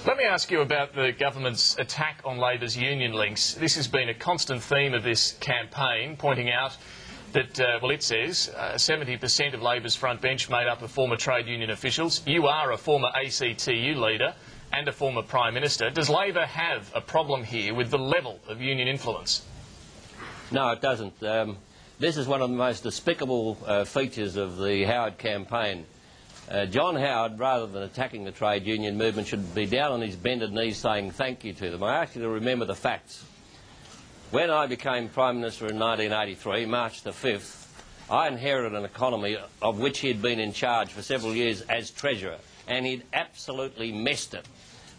Let me ask you about the government's attack on Labor's union links. This has been a constant theme of this campaign, pointing out that, well, it says 70% of Labor's front bench made up of former trade union officials. You are a former ACTU leader and a former Prime Minister. Does Labor have a problem here with the level of union influence? No, it doesn't. This is one of the most despicable features of the Howard campaign. John Howard, rather than attacking the trade union movement, should be down on his bended knees saying thank you to them. I ask you to remember the facts. When I became Prime Minister in 1983, March the 5th, I inherited an economy of which he had been in charge for several years as Treasurer, and he'd absolutely messed it.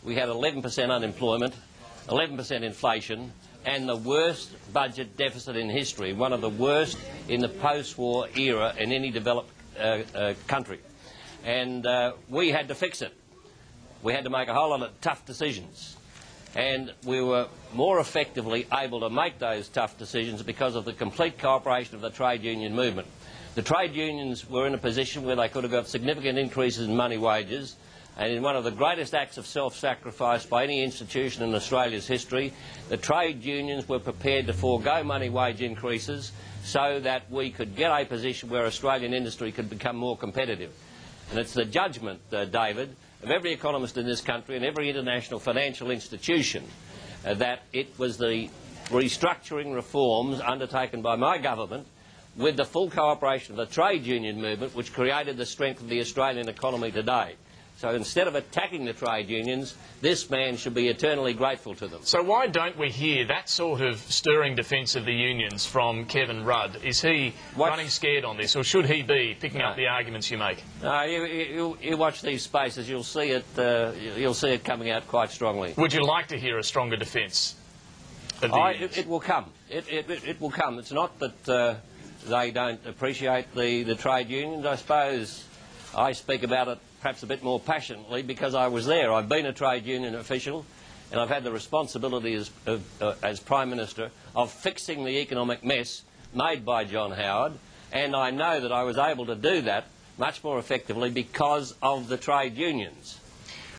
We had 11% unemployment, 11% inflation, and the worst budget deficit in history, one of the worst in the post-war era in any developed country. And we had to fix it. We had to make a whole lot of tough decisions. And we were more effectively able to make those tough decisions because of the complete cooperation of the trade union movement. The trade unions were in a position where they could have got significant increases in money wages, and in one of the greatest acts of self-sacrifice by any institution in Australia's history, the trade unions were prepared to forego money wage increases so that we could get a position where Australian industry could become more competitive. And it's the judgment, David, of every economist in this country and every international financial institution that it was the restructuring reforms undertaken by my government with the full cooperation of the trade union movement which created the strength of the Australian economy today. So instead of attacking the trade unions, this man should be eternally grateful to them. So why don't we hear that sort of stirring defence of the unions from Kevin Rudd? Is he running scared on this, or should he be picking up the arguments you make? No, you watch these spaces, you'll see it coming out quite strongly. Would you like to hear a stronger defence of the unions? It will come. It will come. It's not that they don't appreciate the trade unions. I suppose I speak about it perhaps a bit more passionately because I was there. I've been a trade union official and I've had the responsibility as Prime Minister of fixing the economic mess made by John Howard, and I know that I was able to do that much more effectively because of the trade unions.